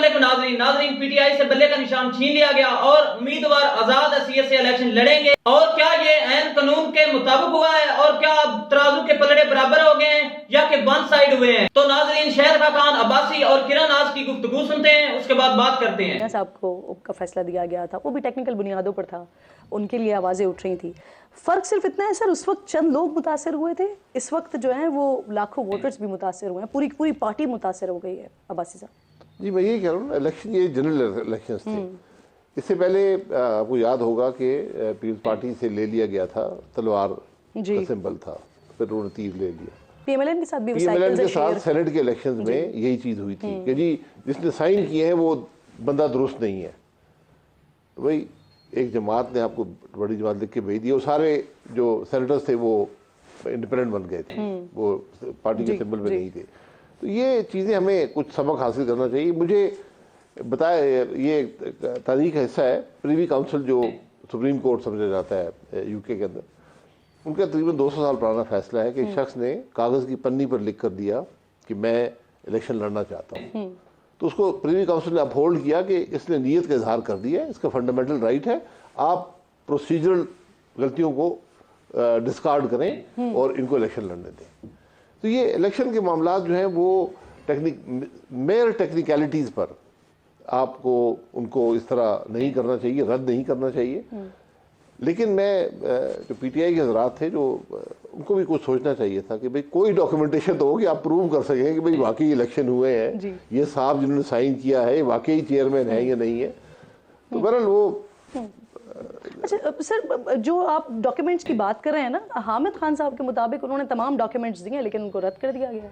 अस्सलामुअलैकुम नाज़रीन पीटीआई से बल्ले का निशान छीन लिया गया और उम्मीदवार आजाद हैसियत से इलेक्शन लड़ेंगे। और क्या ये ऐन कानून के मुताबिक हुआ है और क्या तराजू के पलड़े बराबर हो गए हैं या कि वन साइड हुए हैं? तो नाज़रीन शहर खान अब्बासी और किरण नाज की गुफ्तगू सुनते हैं, उसके बाद बात करते हैं। साहब को का फैसला दिया गया था, वो भी टेक्निकल बुनियादों पर था, उनके लिए आवाज़ें उठ रही थी। फ़र्क सिर्फ इतना है सर, उस वक्त चंद लोग मुतासर हुए थे, इस वक्त जो है वो लाखों वोटर्स भी मुतासर हुए हैं, पूरी पूरी पार्टी मुतासर हो गई है। अब्बासी साहब जी, मैं यही कह रहा हूँ ना, इलेक्शन ये जनरल इलेक्शंस थे। इससे पहले आपको याद होगा कि पीपल्स पार्टी से ले लिया गया था तलवार का सिंबल था, फिर उन्होंने तीर ले लिया। पीएमएलएन के साथ भी पीएमएलएन के साथ सेनेट के इलेक्शंस में यही चीज़ हुई थी कि जी जिसने साइन किए हैं वो बंदा दुरुस्त नहीं है। तो भाई एक जमात ने आपको बड़ी जमात लिख के भेज दी, वो सारे जो सेनेटर्स थे वो इंडिपेंडेंट बन गए थे, वो पार्टी के सिंबल में नहीं थे। तो ये चीज़ें हमें कुछ सबक हासिल करना चाहिए। मुझे बताया ये तारीख का हिस्सा है, प्रीवी काउंसिल जो सुप्रीम कोर्ट समझा जाता है यूके के अंदर, उनका तकरीबन 200 साल पुराना फैसला है कि एक शख्स ने कागज़ की पन्नी पर लिख कर दिया कि मैं इलेक्शन लड़ना चाहता हूँ, तो उसको प्रीवी काउंसिल ने अपहोल्ड किया कि इसने नीयत का इजहार कर दिया है, इसका फंडामेंटल राइट है, आप प्रोसीजरल गलतियों को डिस्कार्ड करें और इनको इलेक्शन लड़ने दें। तो ये इलेक्शन के मामला जो हैं वो मेयर टेक्निकलिटीज़ पर आपको उनको इस तरह नहीं करना चाहिए, रद्द नहीं करना चाहिए। लेकिन मैं जो पीटीआई के हज़रात थे, जो उनको भी कुछ सोचना चाहिए था कि भाई कोई डॉक्यूमेंटेशन तो हो कि आप प्रूव कर सकें कि भाई वाकई इलेक्शन हुए हैं, ये साहब जिन्होंने साइन किया है वाकई चेयरमैन है या नहीं है। तो बहरहाल वो अच्छा सर, जो आप डॉक्यूमेंट्स की बात कर रहे हैं ना, हामिद खान साहब के मुताबिक उन्होंने तमाम डॉक्यूमेंट्स दिए लेकिन उनको रद्द कर दिया गया है।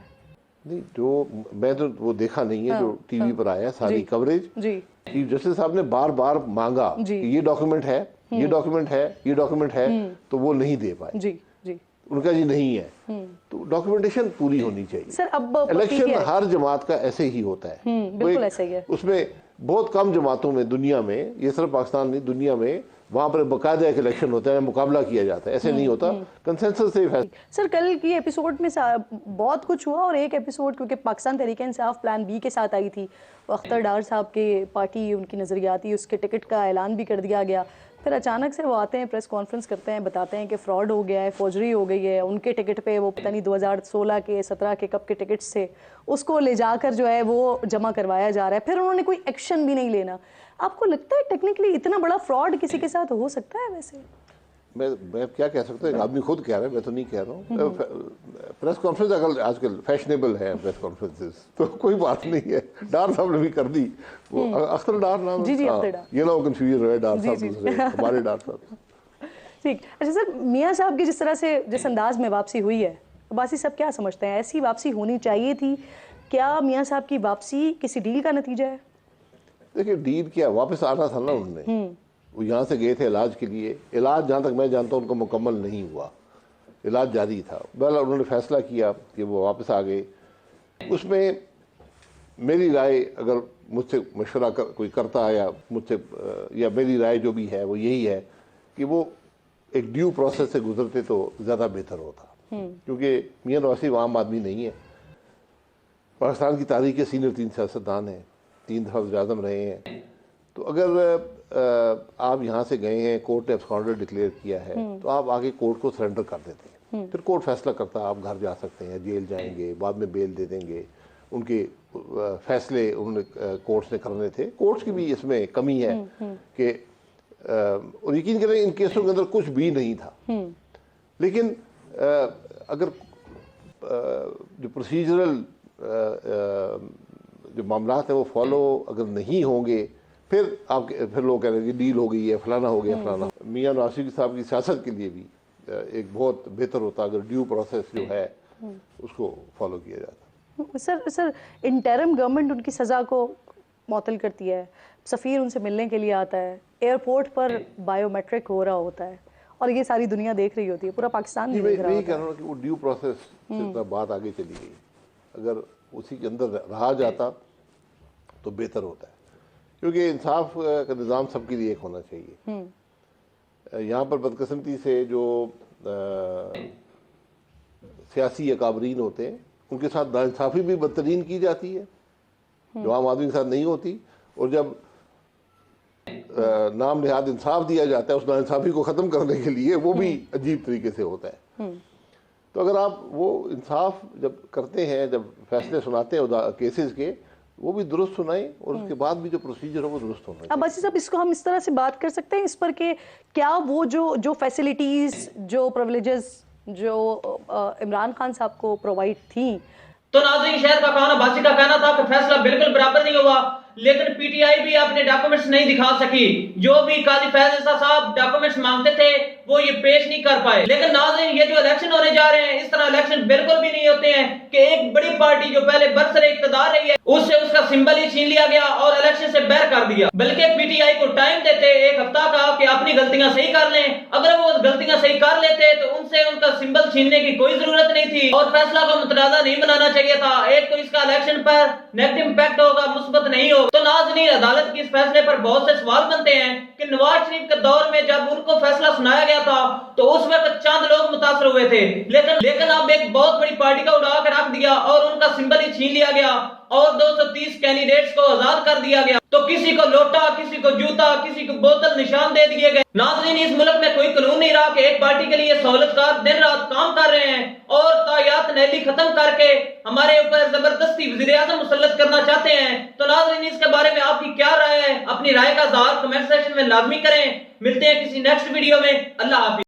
नहीं, जो मैं तो वो देखा नहीं है, जो टीवी पर आया सारी कवरेज, चीफ जस्टिस साहब ने बार बार मांगा कि ये डॉक्यूमेंट है, ये डॉक्यूमेंट है, ये डॉक्यूमेंट है, तो वो नहीं दे पाए। उनका जी नहीं है। तो डॉक्यूमेंटेशन पूरी होनी चाहिए सर। अब इलेक्शन हर जमात का ऐसे ही होता है, बिल्कुल ऐसे ही है। उसमें बहुत कम जमातों में दुनिया में, ये सिर्फ पाकिस्तान नहीं दुनिया में, वहाँ पर बाकायदा एक इलेक्शन होता है, मुकाबला किया जाता है, ऐसे नहीं होता कंसेंसस से फैसला। सर कल की एपिसोड में बहुत कुछ हुआ और एक एपिसोड क्योंकि पाकिस्तान तहरीक-ए-इंसाफ प्लान बी के साथ आई थी, अख्तर डार साहब के पार्टी उनकी नज़रियाती उसके टिकट का ऐलान भी कर दिया गया। फिर अचानक से वो आते हैं, प्रेस कॉन्फ्रेंस करते हैं, बताते हैं कि फ्रॉड हो गया है, फौजरी हो गई है, उनके टिकट पे वो पता नहीं 2016 के 17 के कब के टिकट्स थे, उसको ले जाकर जो है वो जमा करवाया जा रहा है, फिर उन्होंने कोई एक्शन भी नहीं लेना। आपको लगता है टेक्निकली इतना बड़ा फ्रॉड किसी के साथ हो सकता है? वैसे मैं क्या कह सकता हूँ, आदमी खुद कह रहा है, मैं तो नहीं कह रहा हूँ। प्रेस कॉन्फ्रेंस अगर आजकल फैशनेबल है प्रेस कॉन्फ्रेंसेस, तो कोई बात नहीं है। डार साहब ने भी कर दी, वो अख्तर डार नाम, ये ना वो कंफ्यूज रहे, डार साहब दूसरे, हमारे डार साहब। ठीक। अच्छा सर, मियाँ साहब की जिस तरह से जिस अंदाज में वापसी हुई है, अब्बासी साहब क्या समझते हैं, ऐसी वापसी होनी चाहिए थी? क्या मियाँ साहब की वापसी किसी डील का नतीजा है? देखिए, डील क्या, वापस आना था ना उन्होंने, वो यहाँ से गए थे इलाज के लिए। इलाज जहाँ तक मैं जानता हूँ उनका मुकम्मल नहीं हुआ, इलाज जारी था। बहरहाल उन्होंने फैसला किया कि वो वापस आ गए। उसमें मेरी राय, अगर मुझसे मशवरा कोई करता है या मुझसे, या मेरी राय जो भी है वो यही है कि वो एक ड्यू प्रोसेस से गुजरते तो ज़्यादा बेहतर होता, क्योंकि मियाँ नवाज आम आदमी नहीं है। पाकिस्तान की तारीख के सीनियर 3 सियासतदान हैं, 3 दफ़ा वज़ीर-ए-आज़म रहे हैं। तो अगर आप यहाँ से गए हैं, कोर्ट ने एब्सकॉन्डर डिक्लेयर किया है, तो आप आगे कोर्ट को सरेंडर कर देते हैं, फिर कोर्ट फैसला करता है, आप घर जा सकते हैं, जेल जाएंगे, बाद में बेल दे देंगे। उनके फैसले उन्होंने कोर्ट्स ने करने थे। कोर्ट्स की भी इसमें कमी है कि और यकीन करें इन केसों के अंदर कुछ भी नहीं था, लेकिन अगर जो प्रोसीजरल जो मामला हैं वो फॉलो अगर नहीं होंगे, फिर लोग कह रहे हैं कि डील हो गई है, फलाना हो गया फलाना। मियाँ नवाज साहब की सियासत के लिए भी एक बहुत बेहतर होता अगर ड्यू प्रोसेस जो है उसको फॉलो किया जाता। सर इंटरिम गवर्नमेंट उनकी सज़ा को मुअत्तल करती है, सफ़ीर उनसे मिलने के लिए आता है, एयरपोर्ट पर बायोमेट्रिक हो रहा होता है और ये सारी दुनिया देख रही होती है, पूरा पाकिस्तान देख रहा होता है। कह रहा हूँ कि वो ड्यू प्रोसेस से बात आगे चली गई, अगर उसी के अंदर रहा जाता तो बेहतर होता है, क्योंकि इंसाफ का निज़ाम सबके लिए एक होना चाहिए। यहाँ पर बदकिस्मती से जो सियासी अकाबरीन होते हैं उनके साथ नाइंसाफ़ी भी बदतरीन की जाती है। जो आम आदमी के साथ नहीं होती। और जब नाम निहाद इंसाफ दिया जाता है, उस नाइंसाफी को ख़त्म करने के लिए, वो भी अजीब तरीके से होता है। तो अगर आप वो इंसाफ जब करते हैं, जब फैसले सुनाते हैं केसेस के, वो भी दुरुस्त सुनाएं और उसके बाद भी जो प्रोसीजर हो वो दुरुस्त होना चाहिए। अब बस साहब, इसको हम इस तरह से बात कर सकते हैं इस पर कि क्या वो जो फैसिलिटीज, जो प्रिविलेजेस जो इमरान खान साहब को प्रोवाइड थी। तो नाज़रीन, शहर का खाना बासी का कहना था कि फैसला बिल्कुल बराबर नहीं हुआ, लेकिन पीटीआई भी अपने डॉक्यूमेंट्स नहीं दिखा सकी। जो भी काजी फैज इसा साहब डॉक्यूमेंट्स मांगते थे वो ये पेश नहीं कर पाए। लेकिन नाज़रीन, ये जो इलेक्शन होने जा रहे हैं, इस तरह इलेक्शन बिल्कुल भी नहीं होते हैं कि एक बड़ी पार्टी जो पहले बरसरे इक़्तिदार रही है उससे उसका सिंबल ही छीन लिया गया और इलेक्शन से बैर कर दिया। बल्कि पीटीआई को टाइम देते एक हफ्ता का कि अपनी गलतियां सही कर लें। अगर वो गलतियां सही कर लेते तो उनसे उनका सिंबल छीनने की कोई जरूरत नहीं थी और फैसला को मुतनाज़ा नहीं बनाना चाहिए था। एक तो इसका इलेक्शन पर नेगेटिव इंपैक्ट होगा, मुस्बत नहीं होगा। तो नाज़रीन, अदालत के इस फैसले पर बहुत से सवाल बनते हैं कि नवाज शरीफ के दौर में जब उनको फैसला सुनाया गया था तो उस वक्त चंद लोग मुतासर हुए थे, लेकिन अब एक बहुत बड़ी पार्टी का उड़ा कर रख दिया और उनका सिंबल ही छीन लिया गया और 230 कैंडिडेट्स को आजाद कर दिया गया। तो किसी को लोटा, किसी को जूता, किसी को बोतल निशान दे दिए गए। नाज़रीन, इस मुल्क में कोई कानून नहीं रहा कि एक पार्टी के लिए सहूलतकार दिन रात काम कर रहे हैं और तायात नैली खत्म करके हमारे ऊपर जबरदस्ती वज़ीर-ए-आज़म मुसल्लत करना चाहते हैं। तो नाज़रीन, इसके बारे में आपकी क्या राय है? अपनी राय का इज़हार कमेंट सेक्शन में लाजमी करें। मिलते हैं किसी नेक्स्ट वीडियो में। अल्लाह हाफिज़।